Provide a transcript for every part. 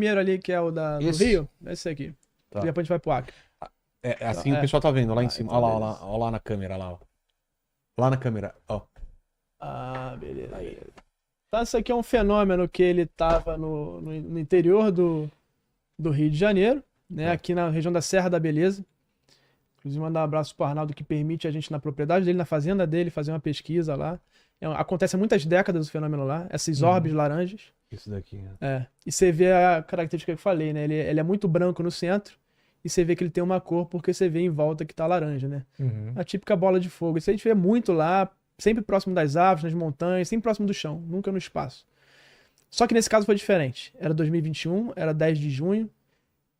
primeiro ali, que é o do Esse? Rio, é esse aqui. Tá. E depois a gente vai pro Acre. É assim, É. o pessoal tá vendo lá em cima. então Olha lá, olha beleza. lá, olha lá na câmera, lá, ó. Lá na câmera, ó. Ah, beleza. Então, isso aqui é um fenômeno que ele tava no interior do Rio de Janeiro, né? É. Aqui na região da Serra da Beleza. Inclusive, mandar um abraço pro Arnaldo, que permite a gente, na propriedade dele, na fazenda dele, fazer uma pesquisa lá. Acontece há muitas décadas o fenômeno lá, essas orbes laranjas. Isso daqui, né? É. E você vê a característica que eu falei, né? Ele é muito branco no centro e você vê que ele tem uma cor porque você vê em volta que tá laranja, né? Uhum. A típica bola de fogo. Isso a gente vê muito lá, sempre próximo das árvores, nas montanhas, sempre próximo do chão, nunca no espaço. Só que nesse caso foi diferente. Era 2021, era 10 de junho,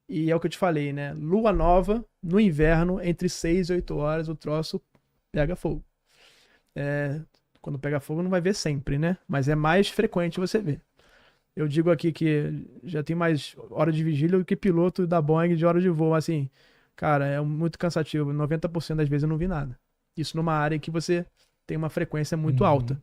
e é o que eu te falei, né? Lua nova, no inverno, entre 6 e 8 horas, o troço pega fogo. Quando pega fogo não vai ver sempre, né? Mas é mais frequente você ver. Eu digo aqui que já tem mais hora de vigília do que piloto da Boeing de hora de voo. Assim, cara, é muito cansativo. 90% das vezes eu não vi nada. Isso numa área que você tem uma frequência muito alta,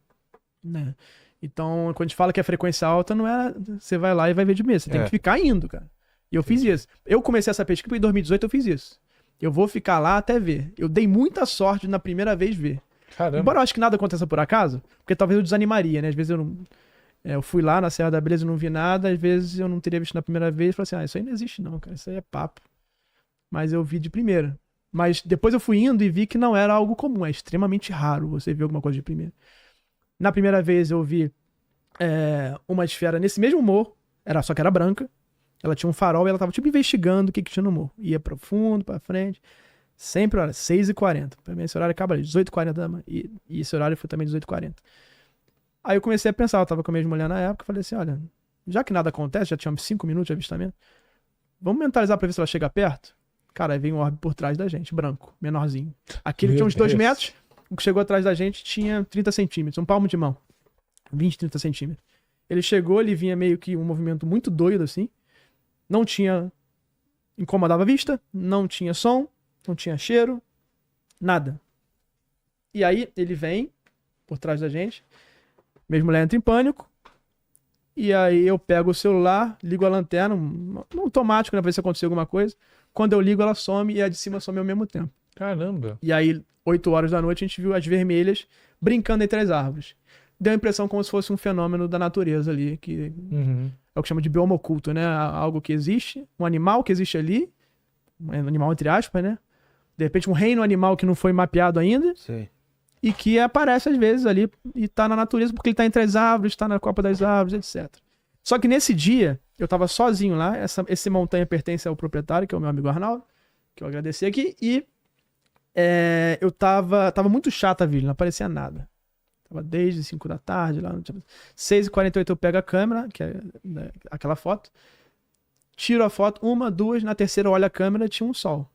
né? Então, quando a gente fala que é frequência alta, não é você vai lá e vai ver de mês. Você tem que ficar indo, cara. E eu fiz isso. Eu comecei essa pesquisa em 2018, eu fiz isso. Eu vou ficar lá até ver. Eu dei muita sorte na primeira vez ver. Caramba. Embora eu acho que nada aconteça por acaso, porque talvez eu desanimaria, né? Às vezes eu não... eu fui lá na Serra da Beleza e não vi nada, às vezes eu não teria visto na primeira vez e falei assim, isso aí não existe não, cara, isso aí é papo. Mas eu vi de primeira. Mas depois eu fui indo e vi que não era algo comum, é extremamente raro você ver alguma coisa de primeira. Na primeira vez eu vi uma esfera nesse mesmo morro, só que era branca, ela tinha um farol e ela tava tipo investigando o que tinha no morro. Ia pro fundo, pra frente, sempre, olha, 6h40. Pra mim esse horário acaba ali, 18h40 da manhã, e esse horário foi também 18h40. Aí eu comecei a pensar, eu tava com a minha mulher na época, falei assim, olha, já que nada acontece, já tinha 5 minutos de avistamento, vamos mentalizar pra ver se ela chega perto? Cara, aí vem um orbe por trás da gente, branco, menorzinho. Aquele tinha uns 2 metros, o que chegou atrás da gente tinha 30 centímetros, um palmo de mão. 20, 30 centímetros. Ele chegou, ele vinha meio que um movimento muito doido, assim. Não tinha... incomodava a vista, não tinha som, não tinha cheiro, nada. E aí ele vem por trás da gente, minha mulher entra em pânico, e aí eu pego o celular, ligo a lanterna, no automático, né, pra ver se aconteceu alguma coisa. Quando eu ligo, ela some e a de cima some ao mesmo tempo. Caramba. E aí, 8 horas da noite, a gente viu as vermelhas brincando entre as árvores. Deu a impressão como se fosse um fenômeno da natureza ali, que é o que chama de bioma oculto, né? Algo que existe, um animal que existe ali, um animal entre aspas, né? De repente um reino animal que não foi mapeado ainda. Sei. E que aparece às vezes ali e tá na natureza porque ele tá entre as árvores, tá na copa das árvores, etc. Só que nesse dia, eu tava sozinho lá, esse montanha pertence ao proprietário, que é o meu amigo Arnaldo, que eu agradeci aqui, e eu tava muito chata a vídeo, não aparecia nada. Tava desde 5 da tarde, lá, 6h48 eu pego a câmera, que é aquela foto, tiro a foto, 1, 2, na terceira eu olho a câmera, tinha um sol.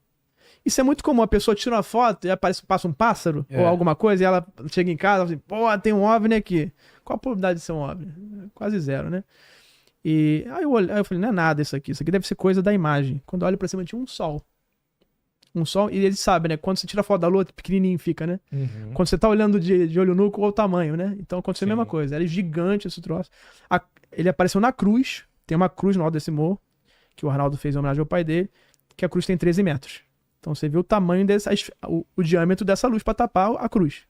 Isso é muito comum, a pessoa tira uma foto e passa um pássaro ou alguma coisa e ela chega em casa e fala assim, pô, tem um OVNI aqui. Qual a probabilidade de ser um OVNI? Quase zero, né? E aí eu falei, não é nada isso aqui deve ser coisa da imagem. Quando eu olho pra cima tinha um sol. Um sol, e eles sabem, né? Quando você tira a foto da lua, pequenininho fica, né? Quando você tá olhando de olho nu, qual o tamanho, né? Então aconteceu a mesma coisa. Era gigante esse troço. Ele apareceu na cruz, tem uma cruz no alto desse morro, que o Arnaldo fez em homenagem ao pai dele, que a cruz tem 13 metros. Então você viu o tamanho o diâmetro dessa luz para tapar a cruz.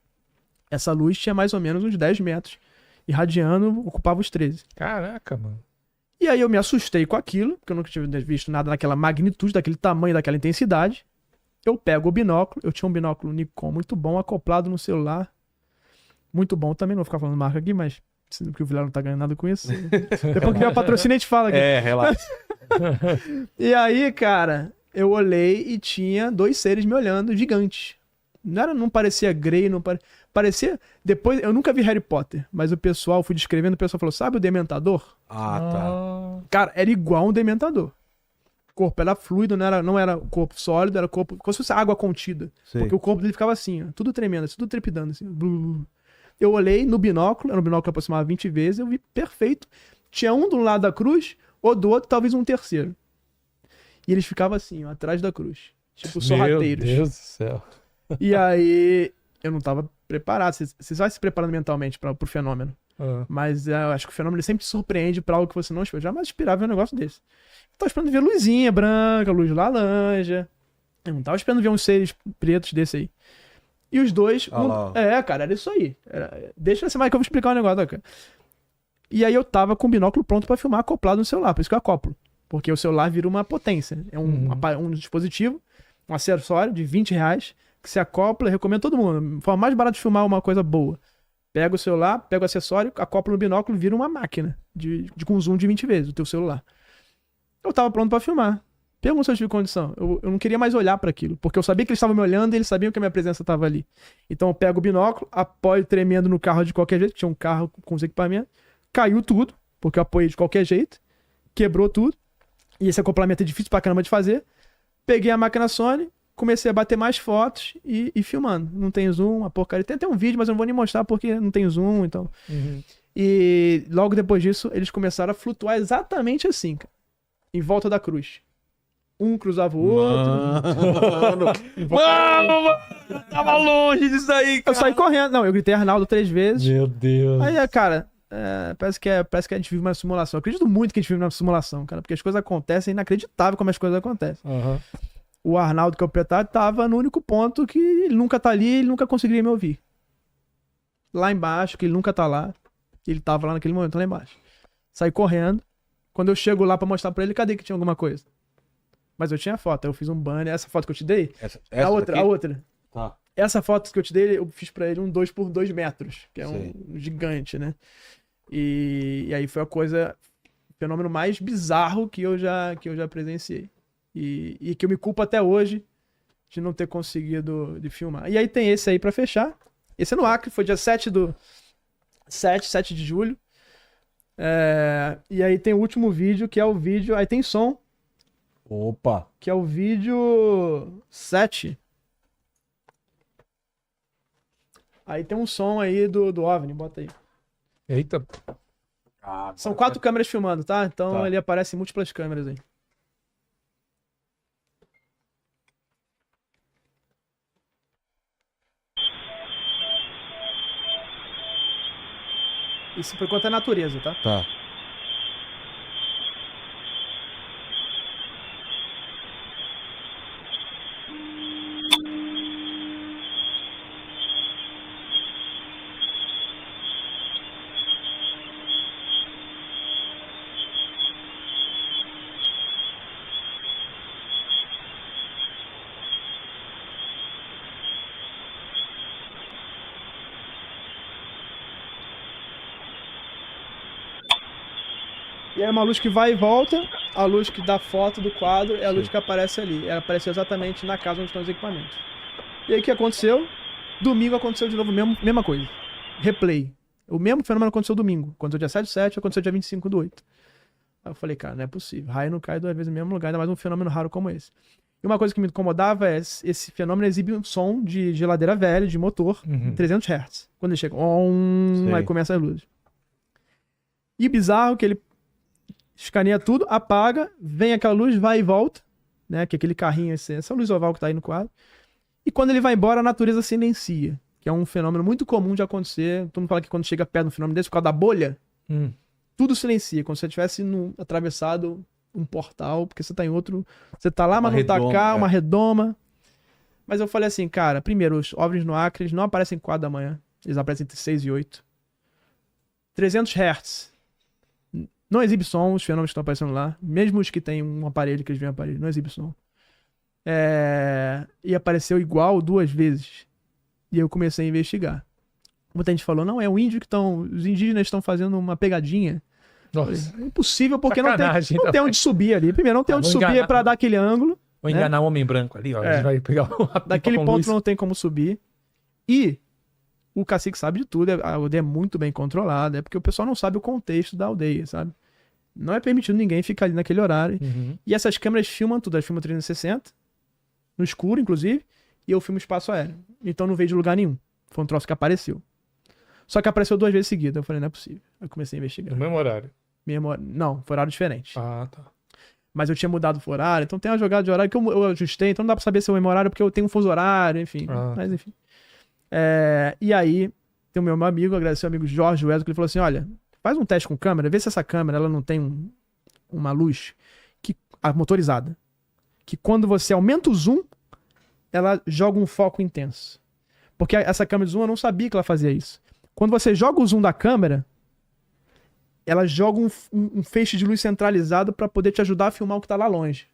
Essa luz tinha mais ou menos uns 10 metros. Irradiando, ocupava os 13. Caraca, mano. E aí eu me assustei com aquilo, porque eu nunca tinha visto nada naquela magnitude, daquele tamanho, daquela intensidade. Eu pego o binóculo, eu tinha um binóculo Nikon muito bom, acoplado no celular. Muito bom também, não vou ficar falando marca aqui, mas porque o Vilar não tá ganhando nada com isso. Depois que vier o patrocínio, a gente fala aqui. Relaxa. E aí, cara... eu olhei e tinha 2 seres me olhando, gigantes. Não parecia Grey, parecia... Depois, eu nunca vi Harry Potter, mas o pessoal, fui descrevendo, o pessoal falou, sabe o Dementador? Ah, tá. Cara, era igual um Dementador. O corpo era fluido, não era corpo sólido, era corpo... como se fosse água contida. Sei. Porque o corpo dele ficava assim, ó, tudo tremendo, tudo trepidando, assim. Eu olhei no binóculo, era um binóculo que aproximava 20 vezes, eu vi perfeito. Tinha um do lado da cruz, ou do outro, talvez um terceiro. E eles ficavam assim, ó, atrás da cruz. Tipo, sorrateiros. Meu Deus do céu. E aí, eu não tava preparado. Você vai se preparando mentalmente pro fenômeno. Ah. Mas eu acho que o fenômeno ele sempre te surpreende pra algo que você não espera. Eu jamais esperava ver um negócio desse. Eu tava esperando ver luzinha branca, luz laranja. Eu não tava esperando ver uns seres pretos desse aí. E os dois... Ah lá. cara, era isso aí. Deixa essa mais que eu vou explicar um negócio, cara. E aí eu tava com o binóculo pronto pra filmar acoplado no celular, por isso que eu acoplo. Porque o celular vira uma potência. É um dispositivo, um acessório de R$20, que se acopla, eu recomendo todo mundo. A forma mais barata de filmar uma coisa boa. Pega o celular, pega o acessório, acopla no binóculo, vira uma máquina com zoom de 20 vezes o teu celular. Eu tava pronto pra filmar. Pergunta se eu tive condição. Eu não queria mais olhar pra aquilo, porque eu sabia que eles estavam me olhando e eles sabiam que a minha presença tava ali. Então eu pego o binóculo, apoio tremendo no carro de qualquer jeito, tinha um carro com os equipamentos, caiu tudo, porque eu apoiei de qualquer jeito, quebrou tudo, e esse acoplamento é difícil pra caramba de fazer. Peguei a máquina Sony, comecei a bater mais fotos e filmando. Não tem zoom, a porcaria. Tem até um vídeo, mas eu não vou nem mostrar porque não tem zoom, então... E logo depois disso, eles começaram a flutuar exatamente assim, cara. Em volta da cruz. Um cruzava o outro. Mano, tava longe disso aí, Eu cara. saí correndo. Não, eu gritei Arnaldo 3 vezes. Meu Deus. Aí, cara, parece que a gente vive uma simulação. Eu acredito muito que a gente vive uma simulação, cara, porque as coisas acontecem, é inacreditável como as coisas acontecem. Aham. O Arnaldo, que é o proprietário, tava no único ponto que ele nunca tá ali, ele nunca conseguiria me ouvir. Lá embaixo, que ele nunca tá lá. Ele tava lá naquele momento, lá embaixo. Saí correndo. Quando eu chego lá pra mostrar pra ele, cadê que tinha alguma coisa? Mas eu tinha foto, eu fiz um banner. Essa foto que eu te dei, Essa a outra. Tá. Essa foto que eu te dei, eu fiz pra ele um 2x2 metros, que é Sei. um gigante, né? E aí foi o fenômeno mais bizarro que eu já presenciei. E que eu me culpo até hoje de não ter conseguido de filmar. E aí tem esse aí pra fechar. Esse é no Acre, foi dia 7 de julho. E aí tem o último vídeo, que é o vídeo... Aí tem som, Opa. que é o vídeo 7. Aí tem um som aí do OVNI, bota aí. Eita. São 4 câmeras filmando, tá? Então Tá. ele aparece em múltiplas câmeras aí. Isso por conta da natureza, tá? Tá. E aí é uma luz que vai e volta, a luz que dá foto do quadro é a luz Sim. que aparece ali. Ela apareceu exatamente na casa onde estão os equipamentos. E aí o que aconteceu? Domingo aconteceu de novo, mesma coisa. Replay. O mesmo fenômeno aconteceu domingo. Aconteceu dia 7/7, aconteceu dia 25/8. Aí eu falei, cara, não é possível. Raio não cai 2 vezes no mesmo lugar, ainda mais um fenômeno raro como esse. E uma coisa que me incomodava é esse fenômeno exibe um som de geladeira velha, de motor, em 300 Hz. Quando ele chega, Sei. aí começa as luzes. E o bizarro é que ele escaneia tudo, apaga, vem aquela luz, vai e volta, né? Que é aquele carrinho, essa luz oval que tá aí no quadro. E quando ele vai embora, a natureza silencia, que é um fenômeno muito comum de acontecer. Todo mundo fala que quando chega perto de um fenômeno desse, por causa da bolha, tudo silencia, como se você tivesse atravessado um portal, porque você tá em outro... Você tá lá, mas Uma não tá redoma, cá, é. uma redoma. Mas eu falei assim, cara, primeiro, os OVNIs no Acre, eles não aparecem 4 da manhã, eles aparecem entre 6 e 8. 300 Hz. Não exibe som, os fenômenos que estão aparecendo lá. Mesmo os que tem um aparelho, que eles veem aparelho, não exibe som. E apareceu igual 2 vezes. E eu comecei a investigar. Muita gente falou, não, é o índio que estão... Os indígenas estão fazendo uma pegadinha. Nossa. É impossível, porque Sacanagem, não tem onde subir ali. Primeiro, não tem onde vou subir enganar. pra dar aquele ângulo. Vou enganar o homem branco ali, ó. A gente vai pegar uma pipa Daquele com ponto luz. não tem como subir. E o cacique sabe de tudo. A aldeia é muito bem controlada. É porque o pessoal não sabe o contexto da aldeia, sabe? Não é permitido ninguém ficar ali naquele horário. E essas câmeras filmam tudo. Elas filmam 360, no escuro, inclusive, e eu filmo espaço aéreo. Então não veio de lugar nenhum. Foi um troço que apareceu. Só que apareceu 2 vezes seguidas. Eu falei, não é possível. Eu comecei a investigar. No mesmo horário. Não, foi horário diferente. Ah, tá. Mas eu tinha mudado o horário, então tem uma jogada de horário que eu ajustei, então não dá pra saber se é o mesmo horário, porque eu tenho um fuso horário, enfim. Ah. Mas enfim. E aí, tem o meu amigo, agradecer ao amigo Jorge Wesley, que ele falou assim, olha, faz um teste com câmera, vê se essa câmera ela não tem uma luz motorizada, que quando você aumenta o zoom, ela joga um foco intenso. Porque essa câmera de zoom, eu não sabia que ela fazia isso. Quando você joga o zoom da câmera, ela joga um feixe de luz centralizado para poder te ajudar a filmar o que tá lá longe.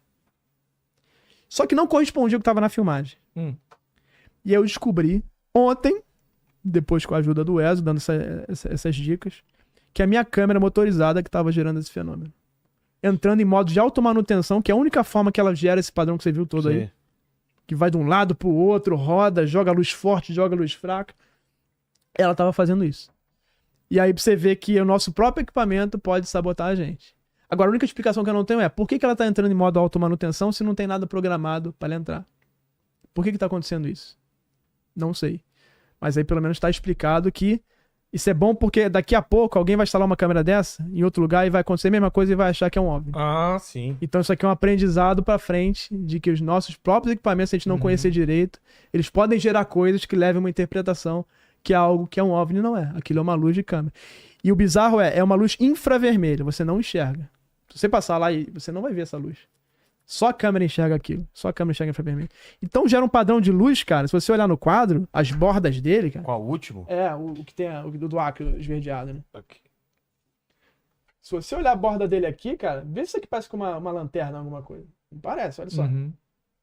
Só que não correspondia ao que tava na filmagem. E aí eu descobri ontem, depois com a ajuda do Wesley, dando essas dicas, que a minha câmera motorizada que tava gerando esse fenômeno. Entrando em modo de automanutenção, que é a única forma que ela gera esse padrão que você viu todo aí. Que vai de um lado pro outro, roda, joga luz forte, joga luz fraca. Ela tava fazendo isso. E aí você vê que o nosso próprio equipamento pode sabotar a gente. Agora, a única explicação que eu não tenho é por que ela tá entrando em modo automanutenção se não tem nada programado para ela entrar? Por que tá acontecendo isso? Não sei. Mas aí pelo menos tá explicado que isso é bom porque daqui a pouco alguém vai instalar uma câmera dessa em outro lugar e vai acontecer a mesma coisa e vai achar que é um OVNI. Ah, sim. Então isso aqui é um aprendizado pra frente de que os nossos próprios equipamentos, se a gente não conhecer direito, eles podem gerar coisas que levem a uma interpretação que é algo que é um OVNI, não é. Aquilo é uma luz de câmera. E o bizarro é uma luz infravermelha, você não enxerga. Se você passar lá, você não vai ver essa luz. Só a câmera enxerga aquilo. Só a câmera enxerga infravermelho. Então gera um padrão de luz, cara. Se você olhar no quadro, as bordas dele, cara. Qual o último? É, o que tem o do Acre esverdeado, né? Aqui. Se você olhar a borda dele aqui, cara, vê se isso aqui parece com uma lanterna, alguma coisa. Não parece, olha só.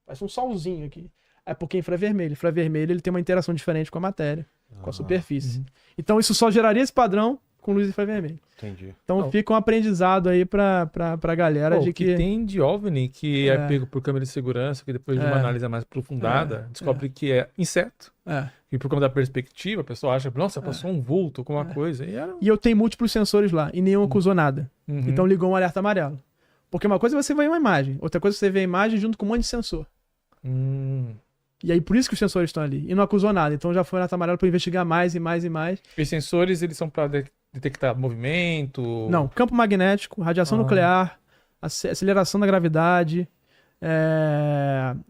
Parece um solzinho aqui. É porque é infravermelho. Infravermelho ele tem uma interação diferente com a matéria, com a superfície. Então isso só geraria esse padrão com luz infravermelho. Entendi. Então fica um aprendizado aí pra galera de que... tem de OVNI que é pego por câmera de segurança, que depois de uma análise mais aprofundada, descobre que é inseto. E por conta da perspectiva, a pessoa acha, nossa, passou um vulto, alguma coisa. E eu tenho múltiplos sensores lá, e nenhum acusou nada. Então ligou um alerta amarelo. Porque uma coisa é você ver uma imagem, outra coisa é você ver a imagem junto com um monte de sensor. E aí por isso que os sensores estão ali. E não acusou nada. Então já foi alerta amarelo para investigar mais e mais e mais. Os sensores, eles são para detectar movimento? Não, campo magnético, radiação nuclear, aceleração da gravidade,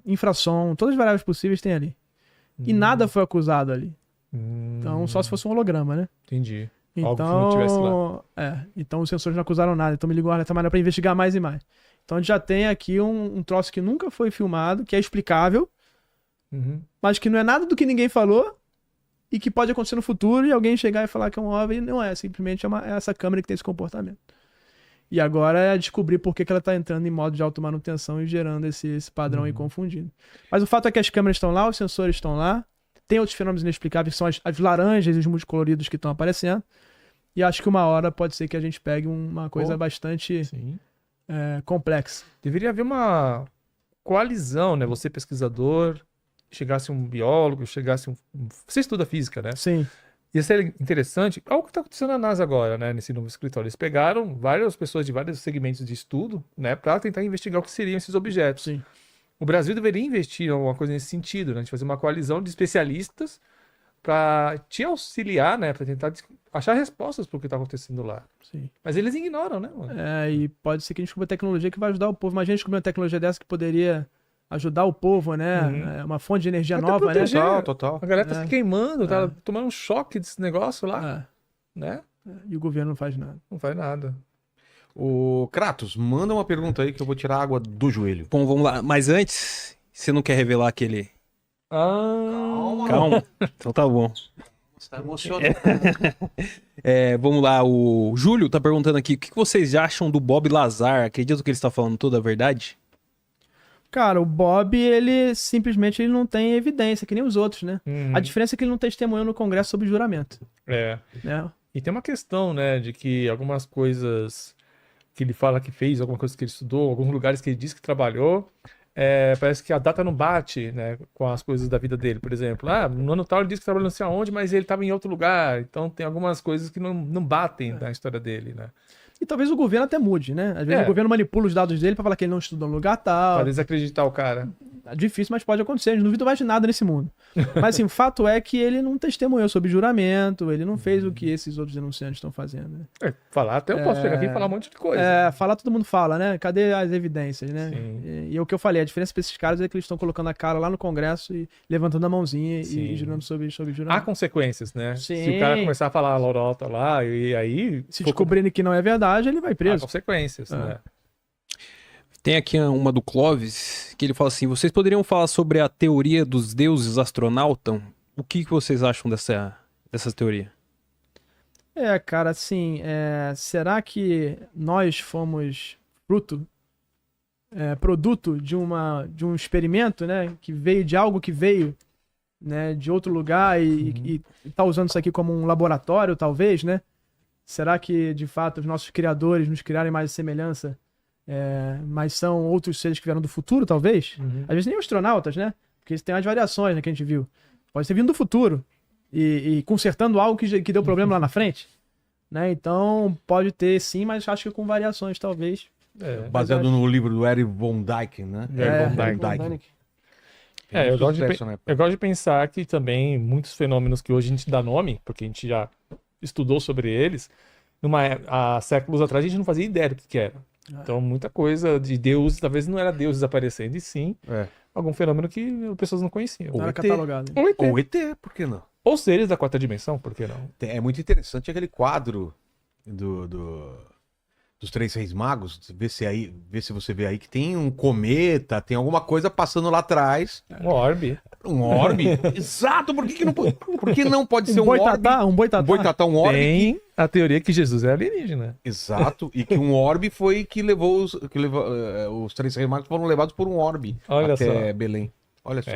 infrassom, todas as variáveis possíveis tem ali. E nada foi acusado ali. Então, só se fosse um holograma, né? Entendi. Então, algo que não tivesse lá. Então os sensores não acusaram nada. Então me ligou o alerta amarelo para investigar mais e mais. Então a gente já tem aqui um troço que nunca foi filmado, que é explicável, mas que não é nada do que ninguém falou e que pode acontecer no futuro e alguém chegar e falar que é um OVNI. Não é, simplesmente é essa câmera que tem esse comportamento. E agora é descobrir por que ela está entrando em modo de automanutenção e gerando esse padrão aí confundido. Mas o fato é que as câmeras estão lá, os sensores estão lá, tem outros fenômenos inexplicáveis, que são as laranjas e os multicoloridos que estão aparecendo, e acho que uma hora pode ser que a gente pegue uma coisa bastante complexa. Deveria haver uma coalizão, né? Você pesquisador, chegasse um biólogo, chegasse Você estuda física, né? Sim. Ia ser interessante. Olha o que está acontecendo na NASA agora, né? Nesse novo escritório. Eles pegaram várias pessoas de vários segmentos de estudo, né? Para tentar investigar o que seriam esses objetos. Sim. O Brasil deveria investir em alguma coisa nesse sentido, né? De fazer uma coalizão de especialistas para te auxiliar, né? Para tentar achar respostas para o que está acontecendo lá. Sim. Mas eles ignoram, né, mano? E pode ser que a gente descubra tecnologia que vai ajudar o povo. Imagina a gente descobrir uma tecnologia dessa que poderia ajudar o povo, né? Uma fonte de energia Até nova, proteger. né? Total. A galera tá se queimando, tá tomando um choque desse negócio lá, né? E o governo não faz nada. Não faz nada. O Kratos, manda uma pergunta aí que eu vou tirar a água do joelho. Bom, vamos lá. Mas antes, você não quer revelar aquele... Calma. Então tá bom. Você tá emocionado. Vamos lá, o Júlio tá perguntando aqui, o que vocês acham do Bob Lazar? Acredito que ele está falando toda a verdade? Cara, o Bob, ele simplesmente não tem evidência, que nem os outros, né? A diferença é que ele não testemunhou no Congresso sobre juramento. Né? E tem uma questão, né, de que algumas coisas que ele fala que fez, algumas coisas que ele estudou, alguns lugares que ele disse que trabalhou, parece que a data não bate, né, com as coisas da vida dele. Por exemplo, no ano tal ele disse que trabalhou não sei aonde, mas ele estava em outro lugar. Então tem algumas coisas que não batem na história dele, né? E talvez o governo até mude, né? Às vezes o governo manipula os dados dele pra falar que ele não estudou no lugar tal. Pra desacreditar o cara. difícil, mas pode acontecer. Eu não duvido mais de nada nesse mundo. Mas assim, o fato é que ele não testemunhou sob juramento, ele não fez o que esses outros denunciantes estão fazendo. Né? Falar até eu posso chegar aqui e falar um monte de coisa. Falar todo mundo fala, né? Cadê as evidências, né? Sim. E o que eu falei, a diferença para esses caras é que eles estão colocando a cara lá no Congresso e levantando a mãozinha Sim. e jurando sob Há juramento. consequências, né? Sim. Se o cara começar a falar a lorota lá, e aí... Se descobrirem que não é verdade, ele vai Há preso. consequências, né? Tem aqui uma do Clóvis, que ele fala assim, vocês poderiam falar sobre a teoria dos deuses astronautas? O que vocês acham dessa teoria? Cara, assim, será que nós fomos produto de um experimento, né? Que veio de algo que veio, né? De outro lugar e tá usando isso aqui como um laboratório, talvez, né? Será que, de fato, os nossos criadores nos criaram mais semelhança, mas são outros seres que vieram do futuro, talvez? Às vezes nem astronautas, né? Porque tem as variações, né, que a gente viu. Pode ter vindo do futuro e consertando algo que deu problema lá na frente. Né? Então, pode ter sim, mas acho que com variações, talvez. Baseado no livro do Eric von Däniken, né? Eric von Däniken. Eu gosto de pensar que também muitos fenômenos que hoje a gente dá nome, porque a gente já estudou sobre eles, há séculos atrás a gente não fazia ideia do que era. Então, muita coisa de deuses, talvez não era deuses aparecendo, e sim algum fenômeno que as pessoas não conheciam. Não era catalogado. Ou ET, por que não? Ou seres da quarta dimensão, por que não? É muito interessante aquele quadro dos Três Reis Magos. Vê se você vê aí que tem um cometa, tem alguma coisa passando lá atrás. Um orbe. Um orbe? Exato, por que não pode ser um orbe? Um boitatá. Um orbe. Tem a teoria que Jesus é alienígena. Exato, e que um orbe foi que levou os Três Reis Magos foram levados por um orbe Olha até só. Belém. Olha só.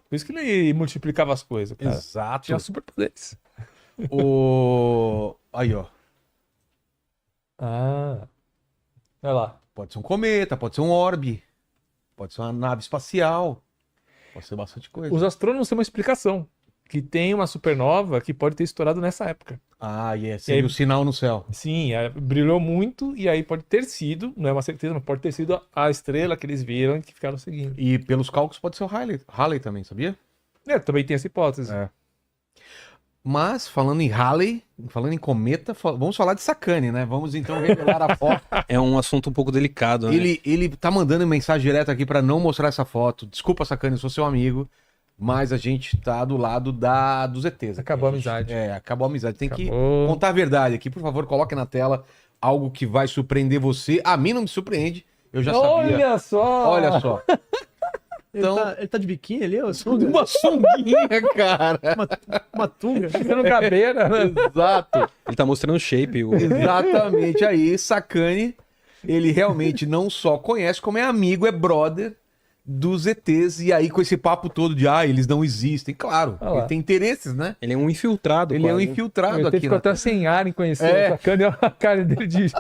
Por isso que ele multiplicava as coisas, cara. Exato. Tinha superpoderes. Aí, ó. Olha lá. Pode ser um cometa, pode ser um orbe, pode ser uma nave espacial, pode ser bastante coisa. Os astrônomos têm uma explicação. Que tem uma supernova que pode ter estourado nessa época. Seria o sinal no céu. Sim, brilhou muito e aí pode ter sido, não é uma certeza, mas pode ter sido a estrela que eles viram e que ficaram seguindo. E pelos cálculos pode ser o Halley também, sabia? Também tem essa hipótese. Mas, falando em Halley, falando em cometa, vamos falar de Sacani, né? Vamos então revelar a foto. É um assunto um pouco delicado, né? Ele tá mandando mensagem direta aqui pra não mostrar essa foto. Desculpa, Sacani, eu sou seu amigo, mas a gente tá do lado dos ETs. Acabou a amizade. Acabou a amizade. Tem que Acabou. contar a verdade aqui. Por favor, coloque na tela algo que vai surpreender você. A mim não me surpreende. Eu já sabia. Olha só! Olha só. Então, Ele tá de biquíni ali? uma sunguinha, cara. Uma tunga? Ficando cabeira, né? Exato. Ele tá mostrando o shape. Exatamente. Aí, Sacani, ele realmente não só conhece, como é amigo, é brother dos ETs. E aí, com esse papo todo de, eles não existem. Claro, Olha lá. ele tem interesses, né? Ele é um infiltrado. Ele é um quase. infiltrado Ele aqui. ficou até sem ar em conhecer o Sacani, olha a cara dele de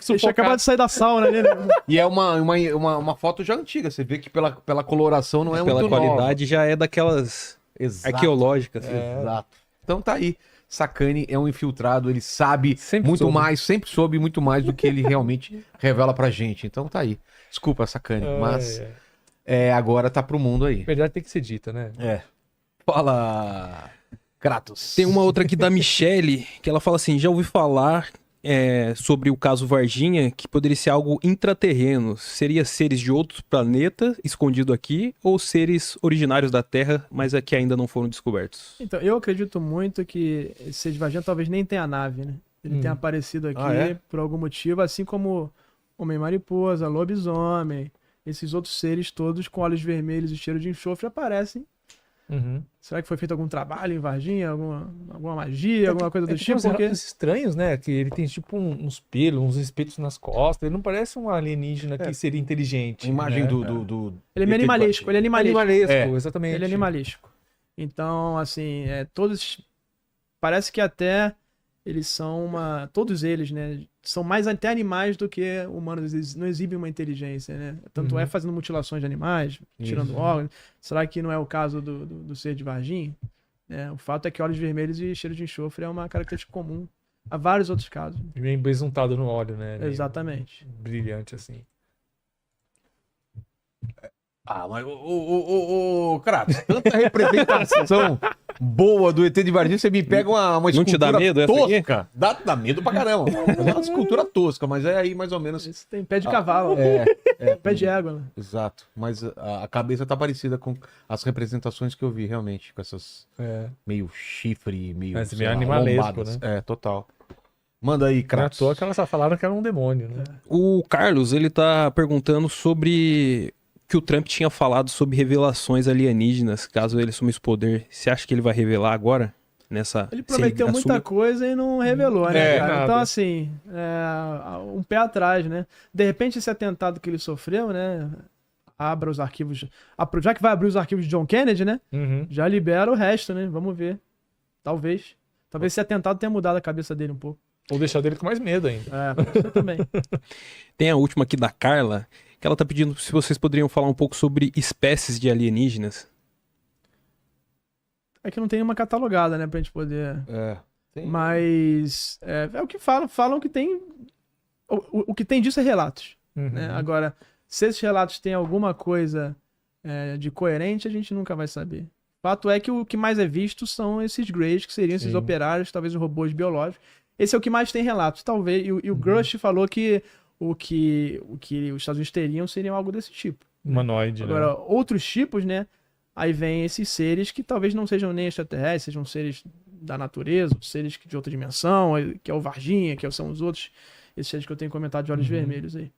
Deixa acabar de sair da sauna ali, né? E é uma foto já antiga. Você vê que pela coloração não é Pela muito qualidade já é daquelas Exato. arqueológicas. Exato. Então tá aí. Sacani é um infiltrado, ele sabe Sempre muito soube. mais, sempre soube muito mais do que ele realmente revela pra gente. Então tá aí. Desculpa, Sacani, mas agora tá pro mundo aí. Verdade tem que ser dita, né? Fala, Kratos. Tem uma outra aqui da Michelle, que ela fala assim, já ouvi falar sobre o caso Varginha, que poderia ser algo intraterreno. Seria seres de outros planetas escondido aqui, ou seres originários da Terra, mas que ainda não foram descobertos? Então, eu acredito muito que esse ser de Varginha talvez nem tenha nave, né? Ele tenha aparecido aqui por algum motivo, assim como Homem-Mariposa, Lobisomem, esses outros seres todos com olhos vermelhos e cheiro de enxofre aparecem. Será que foi feito algum trabalho em Varginha? Alguma magia, alguma coisa do tipo? Tem uns relatos estranhos, né? Que ele tem tipo uns pelos, uns espetos nas costas. Ele não parece um alienígena que seria inteligente. A imagem né? do Ele é animalesco, ele é animalesco. Animalesco, exatamente. Ele é animalesco. Então, assim, todos... Parece que até eles são todos eles, né? São mais até animais do que humanos. Eles não exibem uma inteligência, né? Tanto é fazendo mutilações de animais, tirando órgãos. Será que não é o caso do ser de Varginha? O fato é que olhos vermelhos e cheiro de enxofre é uma característica comum a vários outros casos. Bem besuntado no óleo, né? Exatamente. Brilhante, assim. Ah, mas Kratos, tanta representação boa do ET de Varginha, você me pega uma Não te escultura dá medo essa aqui? tosca. Dá medo pra caramba. Mas é uma escultura tosca, mas é aí mais ou menos. Isso tem pé de cavalo, pé de égua. Né? Exato. Mas a cabeça tá parecida com as representações que eu vi, realmente. Com essas meio chifre, meio. É, sei meio lá, animalesco, lombadas. né? É, total. Manda aí, Não é à Kratos. toa que elas só falaram que era um demônio, né? O Carlos, ele tá perguntando sobre que o Trump tinha falado sobre revelações alienígenas, caso ele assumisse o poder. Você acha que ele vai revelar agora? Ele prometeu muita coisa e não revelou, né, cara? nada. Então, assim, um pé atrás, né? De repente, esse atentado que ele sofreu, né? Abra os arquivos. Já que vai abrir os arquivos de John Kennedy, né? Uhum. Já libera o resto, né? Vamos ver. Talvez. Talvez esse atentado tenha mudado a cabeça dele um pouco. Ou deixar dele com mais medo ainda. Pode ser também. Tem a última aqui da Carla, que ela tá pedindo se vocês poderiam falar um pouco sobre espécies de alienígenas. É que não tem nenhuma catalogada, né? Pra gente poder. Tem- Mas é o que falam. Falam que tem. O que tem disso é relatos. Uhum. Né? Agora, se esses relatos têm alguma coisa de coerente, a gente nunca vai saber. Fato é que o que mais é visto são esses Greys, que seriam esses Sim. operários, talvez os robôs biológicos. Esse é o que mais tem relatos, talvez. E o Grush falou que o que os Estados Unidos teriam seriam algo desse tipo. Humanoide, Agora, né? outros tipos, né? Aí vem esses seres que talvez não sejam nem extraterrestres, sejam seres da natureza, seres de outra dimensão, que é o Varginha, que são os outros, esses seres que eu tenho comentado de olhos vermelhos aí.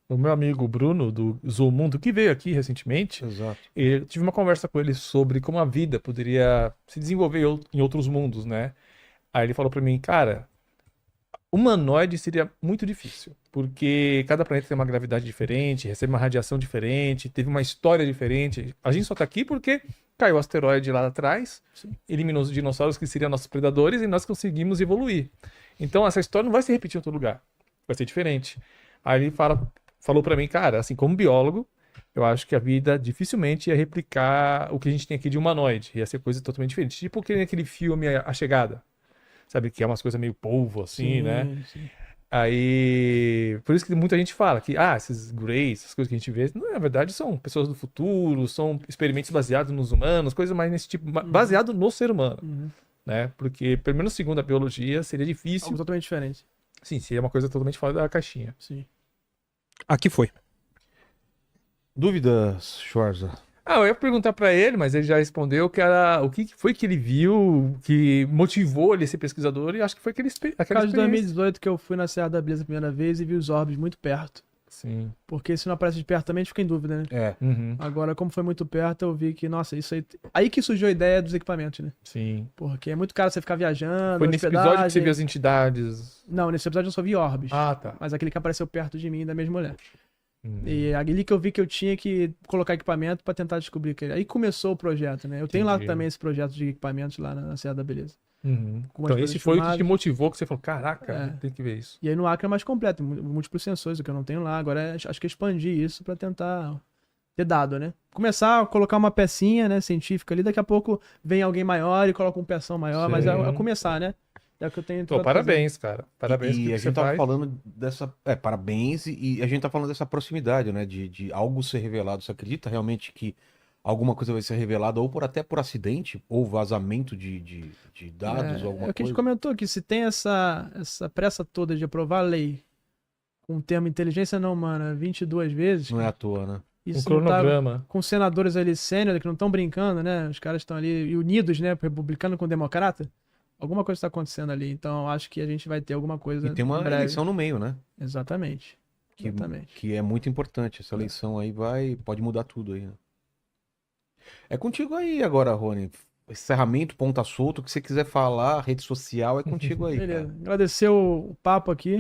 O meu amigo Bruno, do Zoomundo, que veio aqui recentemente, Exato. eu tive uma conversa com ele sobre como a vida poderia se desenvolver em outros mundos, né? Aí ele falou pra mim, cara, humanoide seria muito difícil, porque cada planeta tem uma gravidade diferente, recebe uma radiação diferente, teve uma história diferente. A gente só tá aqui porque caiu o asteroide lá atrás, eliminou os dinossauros que seriam nossos predadores e nós conseguimos evoluir. Então essa história não vai se repetir em outro lugar, vai ser diferente. Aí ele falou pra mim, cara, assim, como biólogo, eu acho que a vida dificilmente ia replicar o que a gente tem aqui de humanoide, ia ser coisa totalmente diferente. Tipo aquele filme A Chegada. Sabe, que é umas coisas meio polvo, assim, né? Sim. Aí, por isso que muita gente fala que, esses Greys, essas coisas que a gente vê, na verdade são pessoas do futuro, são experimentos baseados nos humanos, coisas mais nesse tipo, baseado no ser humano, né? Porque, pelo menos segundo a biologia, seria difícil. Algo totalmente diferente. Sim, seria uma coisa totalmente fora da caixinha. Sim. Aqui foi. Dúvidas, Schwarza? Eu ia perguntar pra ele, mas ele já respondeu que era o que foi que ele viu que motivou ele a ser pesquisador e acho que foi aquela No caso de experiência. 2018 que eu fui na Serra da Beleza a primeira vez e vi os orbes muito perto. Sim. Porque se não aparece de perto também a gente fica em dúvida, né? É. Uhum. Agora, como foi muito perto, eu vi que, nossa, isso aí. Aí que surgiu a ideia dos equipamentos, né? Sim. Porque é muito caro você ficar viajando. Foi nesse hospedagem. episódio que você viu as entidades. Não, nesse episódio eu só vi orbes. Tá. Mas aquele que apareceu perto de mim, da mesma mulher. E ali que eu vi que eu tinha que colocar equipamento pra tentar descobrir. Aí começou o projeto, né? Eu tenho lá Entendi. também esse projeto de equipamentos lá na Serra da Beleza. Uhum. Com umas Então coisas esse foi o que te filmadas. motivou, que você falou, caraca, tem que ver isso. E aí no Acre é mais completo, múltiplos sensores, o que eu não tenho lá. Agora acho que expandir isso pra tentar ter dado, né? Começar a colocar uma pecinha, né, científica ali, daqui a pouco vem alguém maior e coloca um peção maior, mas é começar, né? É o que eu tenho Pô, parabéns, cara. Parabéns E pelo a que você gente tava faz. falando dessa. Parabéns. E a gente tá falando dessa proximidade, né? De algo ser revelado. Você acredita realmente que alguma coisa vai ser revelada, ou até por acidente, ou vazamento de dados, ou alguma É o que a coisa? gente comentou aqui, se tem essa pressa toda de aprovar a lei com o termo inteligência não humana 22 vezes, Não é à toa, né? Um isso não tá cronograma. com senadores ali sênior que não estão brincando, né? Os caras estão ali unidos, né? Republicano com democrata. Alguma coisa está acontecendo ali, então eu acho que a gente vai ter alguma coisa E tem uma em breve. eleição no meio, né? Exatamente. Exatamente. Que é muito importante. Essa eleição aí pode mudar tudo aí, né? É contigo aí agora, Rony. Encerramento, ponta solto, o que você quiser falar, rede social, é contigo aí, Beleza. cara. Agradecer o papo aqui.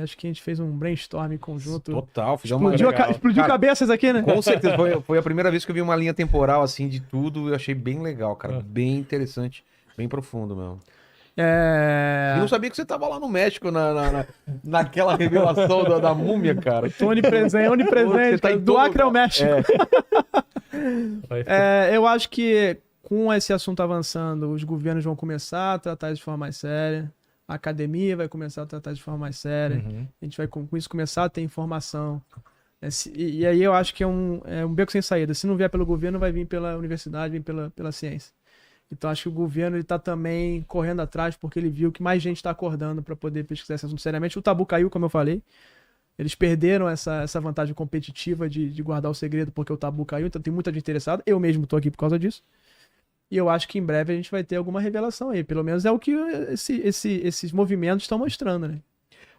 Acho que a gente fez um brainstorm conjunto. Total, fizemos uma... Explodiu Cara, cabeças aqui, né? Com certeza, foi a primeira vez que eu vi uma linha temporal assim de tudo, eu achei bem legal, cara, bem interessante, bem profundo mesmo. E não sabia que você tava lá no México naquela revelação da múmia, cara. Tô onipresente, Você tá em do todo Acre ao lugar. México. Eu acho que com esse assunto avançando, os governos vão começar a tratar de forma mais séria, a academia vai começar a tratar de forma mais séria, Uhum. a gente vai com isso começar a ter informação E aí eu acho que é um beco sem saída. Se não vier pelo governo, vai vir pela universidade, vir pela ciência. Então acho que o governo está também correndo atrás porque ele viu que mais gente está acordando para poder pesquisar esse assunto seriamente. O tabu caiu, como eu falei. Eles perderam essa vantagem competitiva de guardar o segredo porque o tabu caiu. Então tem muita gente interessada. Eu mesmo estou aqui por causa disso. E eu acho que em breve a gente vai ter alguma revelação aí. Pelo menos é o que esses movimentos estão mostrando, né?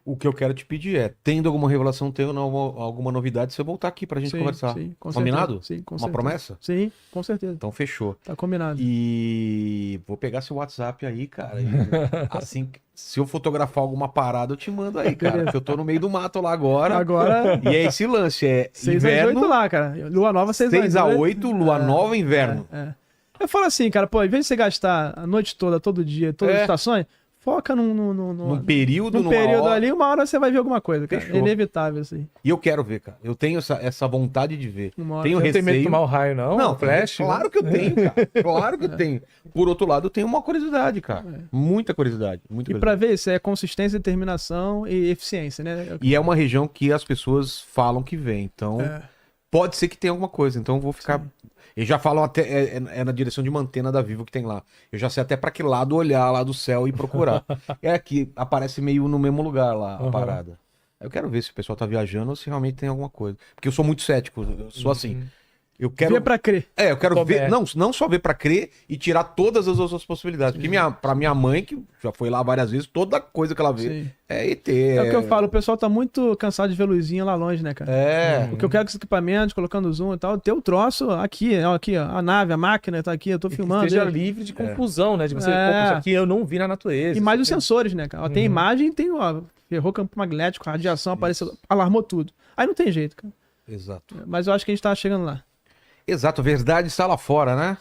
O que eu quero te pedir é, tendo alguma revelação, tendo alguma novidade, você voltar aqui pra gente conversar. Sim, com combinado? Certeza. Sim, com Uma certeza. promessa? Sim, com certeza. Então fechou. Tá combinado. E vou pegar seu WhatsApp aí, cara. E assim, se eu fotografar alguma parada, eu te mando aí, cara. Beleza. Porque eu tô no meio do mato lá agora. Agora, E é esse lance, é 6 às 8 inverno, lá, cara. Lua nova, 6 a 8, lua nova, inverno. Eu falo assim, cara, pô, em vez de você gastar a noite toda, todo dia, todas as estações, foca Num período, num numa período hora. ali, uma hora você vai ver alguma coisa, cara. Fechou. É inevitável, assim. E eu quero ver, cara. Eu tenho essa vontade de ver. Uma hora. Tenho Você não tem medo de receio. tomar o raio, não? Não, Flash? claro que eu tenho, cara. Claro que eu tenho. Por outro lado, eu tenho uma curiosidade, cara. Muita curiosidade. Muita E curiosidade. pra ver isso é consistência, determinação e eficiência, né? E é uma região que as pessoas falam que vem. Então, pode ser que tenha alguma coisa. Então, eu vou ficar. Eles já falam até. É na direção de Mantena da Vivo que tem lá. Eu já sei até pra que lado olhar lá do céu e procurar. É aqui, aparece meio no mesmo lugar lá a parada. Eu quero ver se o pessoal tá viajando ou se realmente tem alguma coisa. Porque eu sou muito cético. Eu sou assim. Eu quero. Ver pra crer. Eu quero Como ver. é? Não só ver pra crer e tirar todas as outras possibilidades. Porque pra minha mãe, que já foi lá várias vezes, toda coisa que ela vê Sim. é ET. É o que eu falo, o pessoal tá muito cansado de ver luzinha lá longe, né, cara? O que eu quero com os equipamentos, colocando zoom e tal, ter o troço aqui, ó, a nave, a máquina tá aqui, eu tô filmando. Esteja livre de confusão, né? De você, pô, isso aqui eu não vi na natureza. E mais os sensores, né, cara? Ó, tem imagem, tem, ó, ferrou campo magnético, radiação, apareceu, alarmou tudo. Aí não tem jeito, cara. Exato. Mas eu acho que a gente tá chegando lá. Exato, a verdade está lá fora, né?